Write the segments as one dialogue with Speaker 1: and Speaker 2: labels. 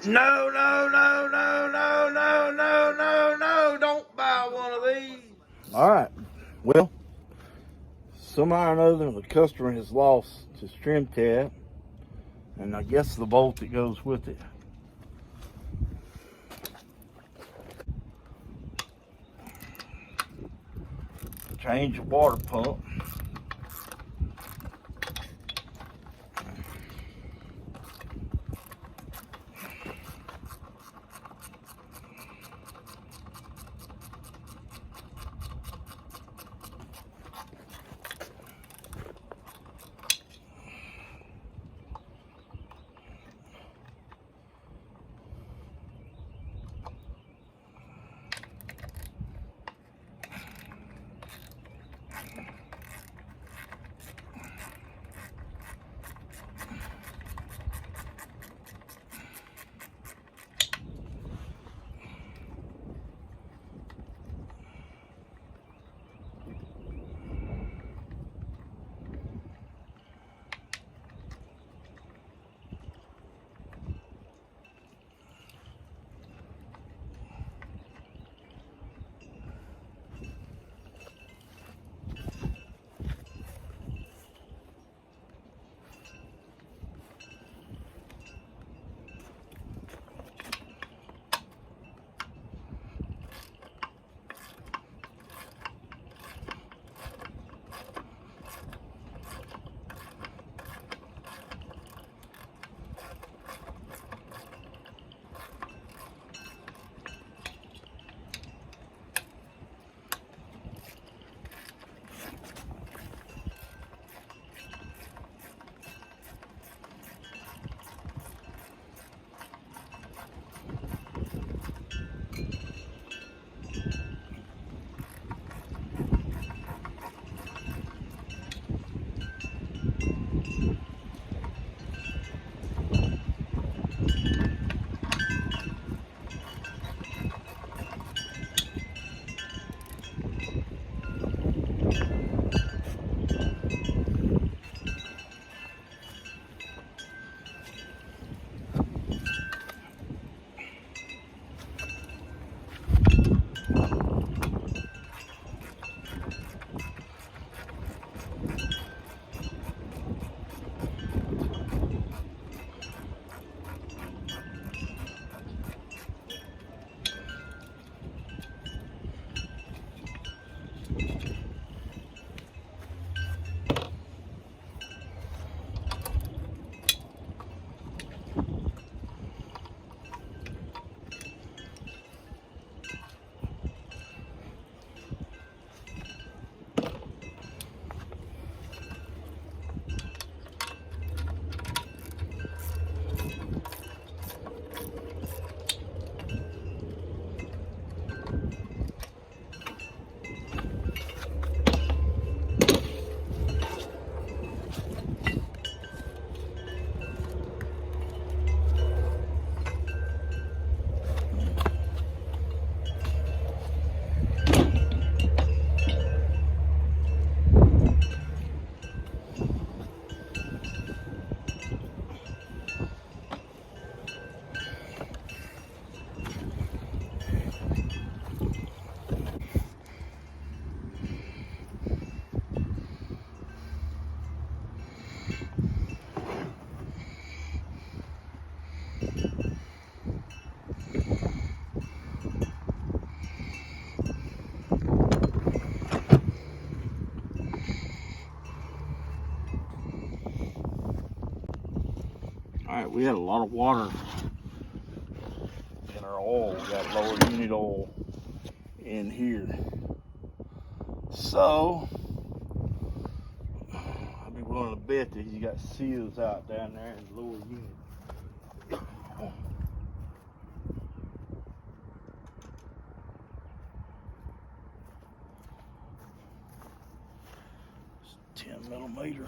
Speaker 1: No, no, no, no, no, no, no, no, no. Don't buy one of these. All right. Well, somehow or another, the customer has lost his trim tab, and I guess the bolt that goes with it. Change the water pump. All right, we had a lot of water in our oil. We got lower unit oil in here. So, I'd be willing to bet that he's got seals out down there in the lower unit. It's 10 millimeter.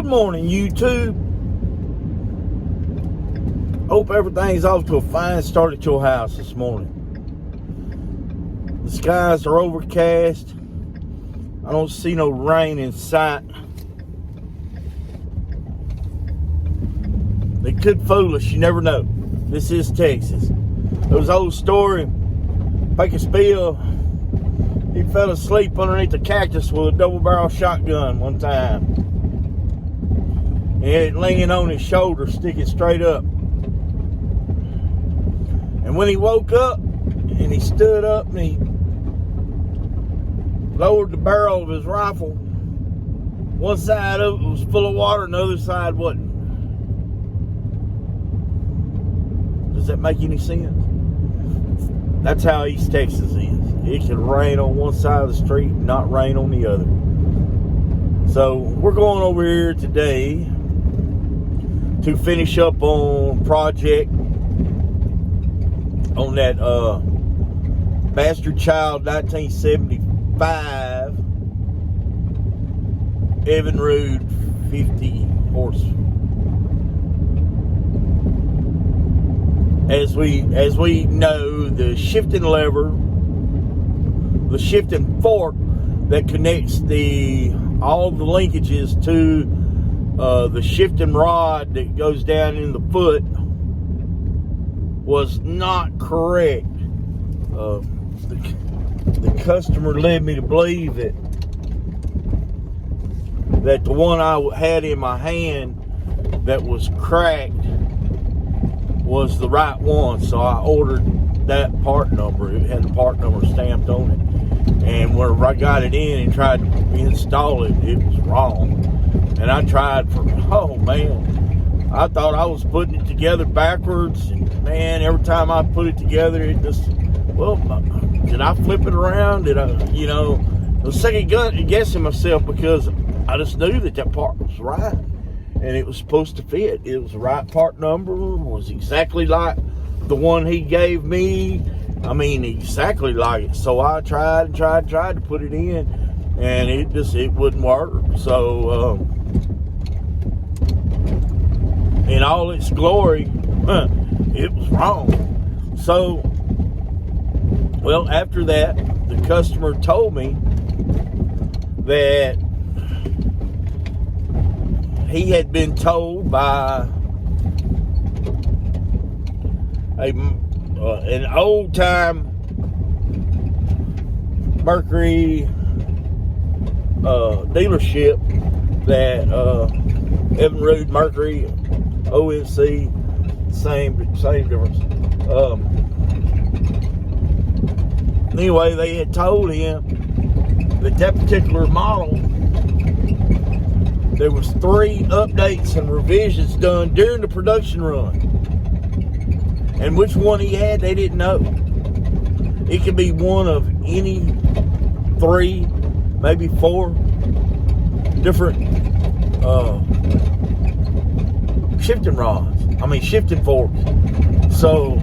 Speaker 1: morning, YouTube. Hope everything's off to a fine start at your house this morning. The skies are overcast. I don't see no rain in sight. They could fool us, you never know. This is Texas. There was an old story. Pecos Bill, he fell asleep underneath a cactus with a double-barrel shotgun one time. He had it laying on his shoulder, sticking straight up. And when he woke up, and he stood up, and he lowered the barrel of his rifle, one side of it was full of water, and the other side wasn't. Does that make any sense? That's how East Texas is. It can rain on one side of the street and not rain on the other. So we're going over here today to finish up on project on that Bastard Child 1975 Evinrude 50 horse. As we know, the shifting lever, the shifting fork that connects all the linkages to the shifting rod that goes down in the foot was not correct. The customer led me to believe that the one I had in my hand that was cracked was the right one, so I ordered that part number. It had the part number stamped on it, and whenever I got it in and tried to install it, it was wrong. And I tried oh man, I thought I was putting it together backwards, and man, every time I put it together, it just, well, did I flip it around? Did I, I was second guessing myself, because I just knew that part was right. And it was supposed to fit. It was the right part number. Was exactly like the one he gave me. I mean, exactly like it. So I tried to put it in, and it wouldn't work. So, in all its glory, it was wrong. So, well, after that, the customer told me that he had been told by an old-time Mercury dealership that Evinrude, Mercury, ONC, same difference. Anyway, they had told him that particular model, there was 3 updates and revisions done during the production run. And which one he had, they didn't know. It could be one of any 3, maybe 4 different shifting forks. So,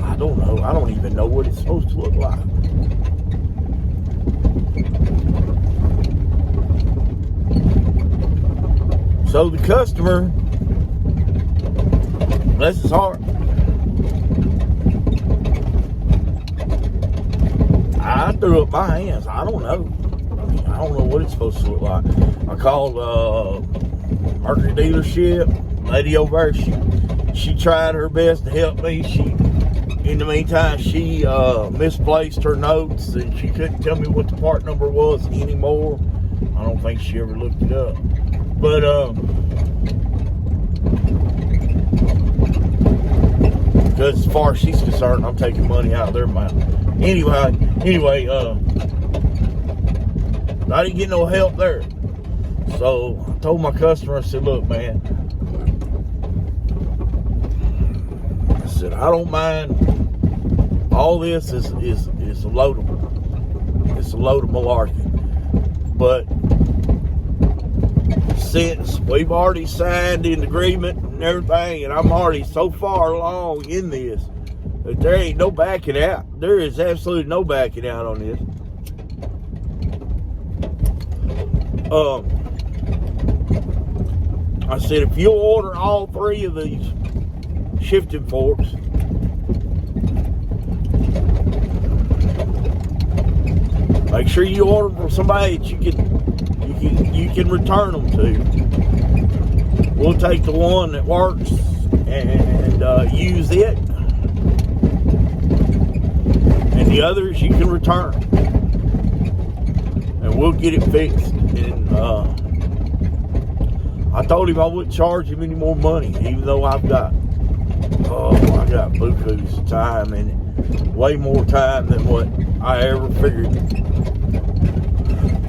Speaker 1: I don't know. I don't even know what it's supposed to look like. So the customer, bless his heart, I threw up my hands. I don't know. I don't know what it's supposed to look like. I called Mercury dealership. Lady over there, she tried her best to help me. In the meantime, she misplaced her notes, and she couldn't tell me what the part number was anymore. I don't think she ever looked it up. But because as far as she's concerned, I'm taking money out of their mouth. Anyway, I didn't get no help there. So I told my customer, I said, look, man, I said, I don't mind. All this is a load of malarkey. But since we've already signed an agreement and everything, and I'm already so far along in this that there ain't no backing out. There is absolutely no backing out on this. I said, if you'll order all 3 of these shifting forks, make sure you order from somebody that you can return them to. We'll take the one that works and use it, and the others you can return, and we'll get it fixed. And I told him I wouldn't charge him any more money, even though I got buku's time and way more time than what I ever figured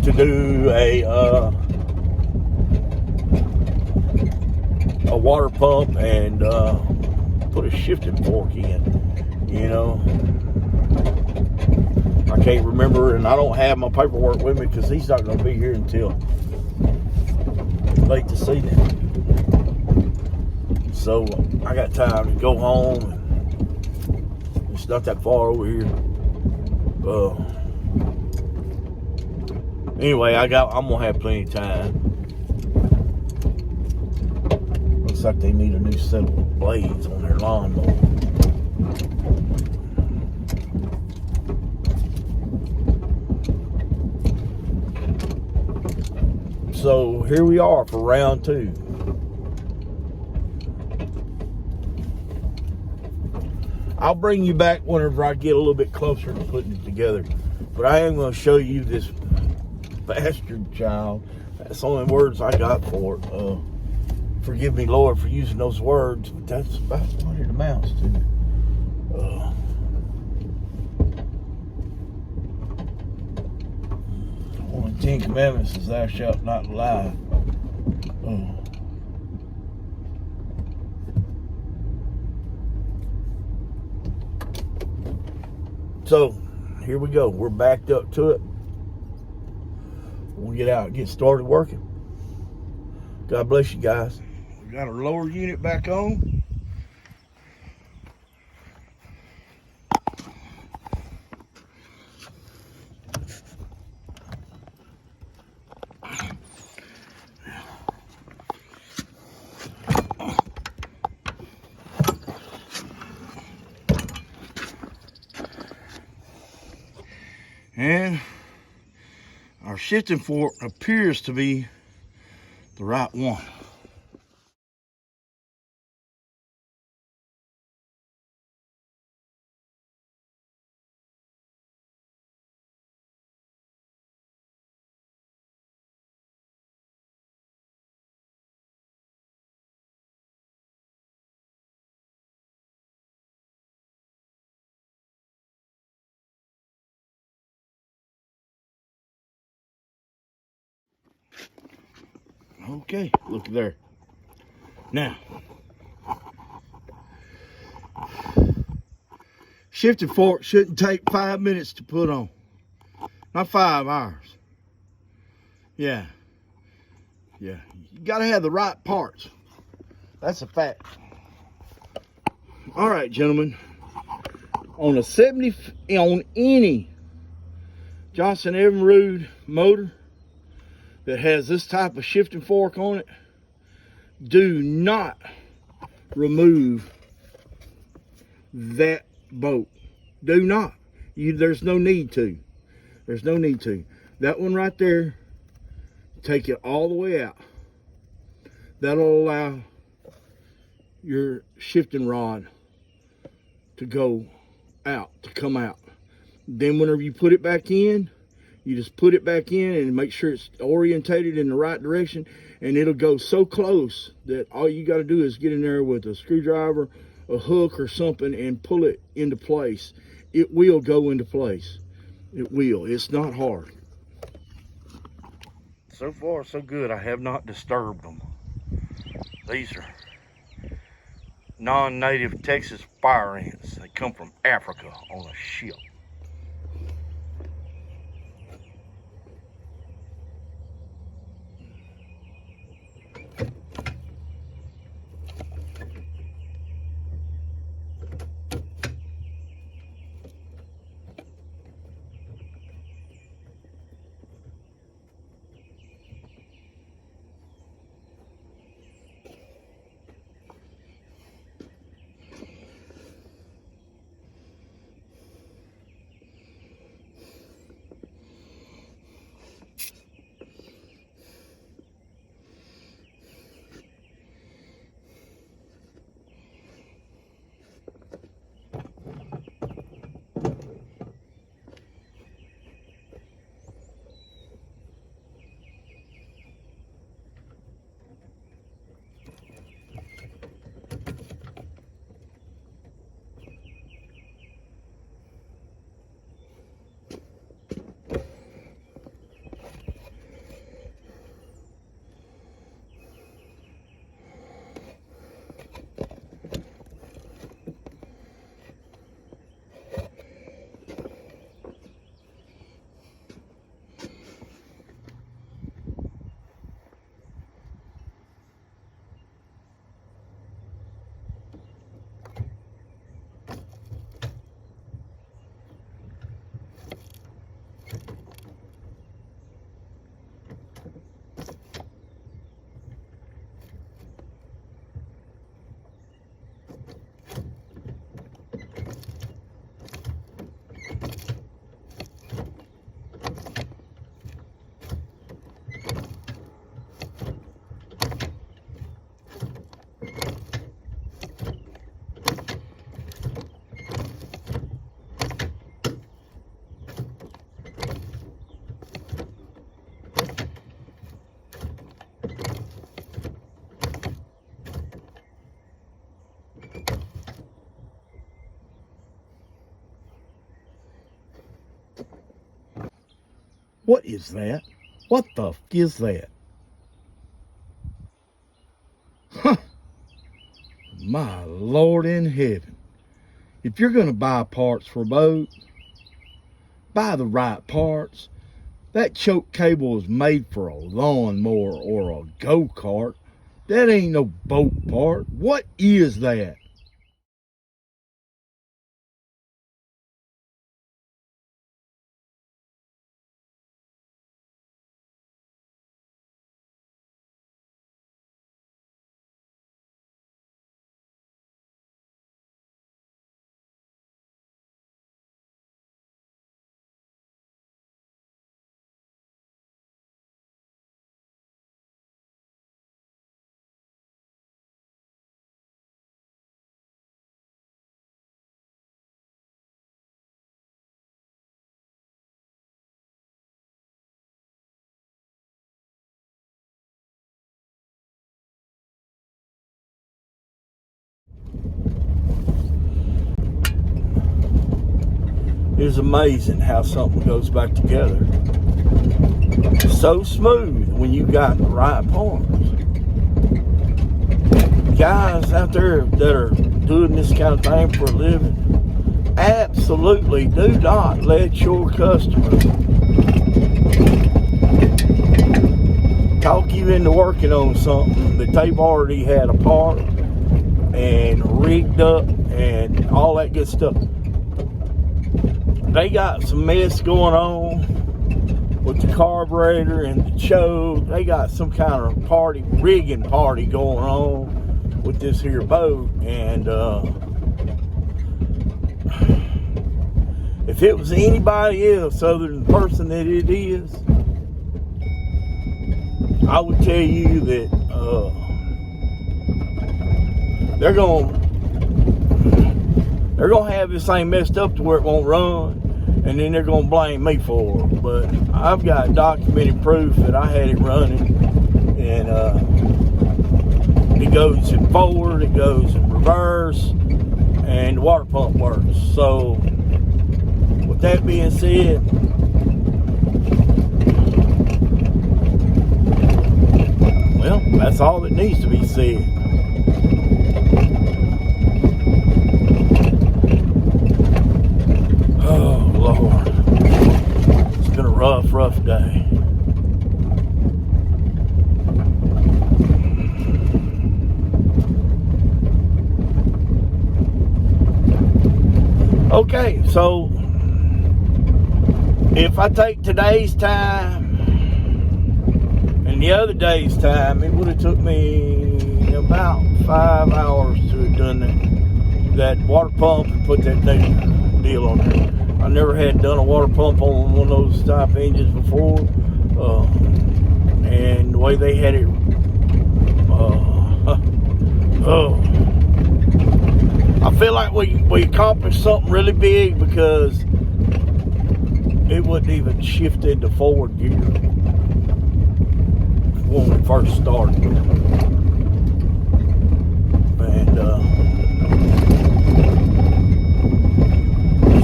Speaker 1: to do a water pump and put a shifting fork in. You know, I can't remember, and I don't have my paperwork with me because he's not going to be here until late this evening. So I got time to go home. It's not that far over here. Anyway, I'm gonna have plenty of time. Looks like they need a new set of blades on their lawnmower. So here we are for round 2. I'll bring you back whenever I get a little bit closer to putting it together. But I am going to show you this bastard child. That's the only words I got for it. Forgive me, Lord, for using those words, but that's about what it amounts to. One of the 10 Commandments is thou shalt not lie. So, here we go. We're backed up to it. We'll get out and get started working. God bless you guys. We got our lower unit back on. And our shifting fork appears to be the right one. Okay, look there. Now, shifting fork shouldn't take 5 minutes to put on. Not 5 hours. Yeah. You gotta have the right parts. That's a fact. All right, gentlemen. On any Johnson Evinrude motor that has this type of shifting fork on it, do not remove that bolt. Do not. There's no need to. There's no need to. That one right there, take it all the way out. That'll allow your shifting rod to go out, to come out. Then whenever you put it back in, you just put it back in and make sure it's orientated in the right direction, and it'll go so close that all you got to do is get in there with a screwdriver, a hook or something, and pull it into place. It will go into place. It will. It's not hard. So far, so good. I have not disturbed them. These are non-native Texas fire ants. They come from Africa on a ship. What is that? What the f is that? Huh. My Lord in heaven. If you're going to buy parts for a boat, buy the right parts. That choke cable is made for a lawnmower or a go-kart. That ain't no boat part. What is that? It's amazing how something goes back together so smooth when you got the right parts. Guys out there that are doing this kind of thing for a living, absolutely do not let your customers talk you into working on something that they've already had a part and rigged up and all that good stuff. They got some mess going on with the carburetor and the choke. They got some kind of rigging party going on with this here boat. And if it was anybody else other than the person that it is, I would tell you that they're gonna have this thing messed up to where it won't run, and then they're gonna blame me for it. But I've got documented proof that I had it running, and it goes in forward, it goes in reverse, and the water pump works. So with that being said, well, that's all that needs to be said. Oh, Lord. It's been a rough day. Okay, so if I take today's time and the other day's time, it would have took me about 5 hours to have done that water pump and put that new deal on there. I never had done a water pump on one of those type engines before, and the way they had it, I feel like we accomplished something really big because it wouldn't even shift into forward gear when we first started. And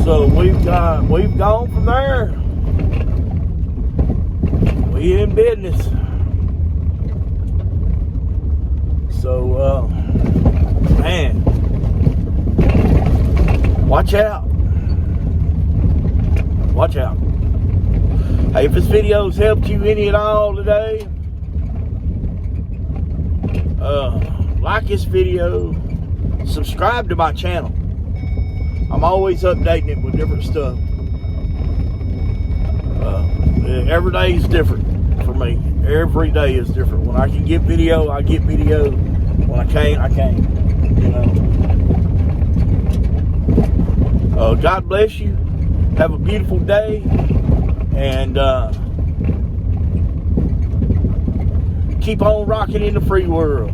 Speaker 1: so we've gone from there. We in business. So man, watch out. Watch out. Hey, if this video's helped you any at all today, like this video, subscribe to my channel. I'm always updating it with different stuff. Every day is different for me. Every day is different. When I can get video, I get video. When I can't, I can't. You know. God bless you. Have a beautiful day, and keep on rocking in the free world.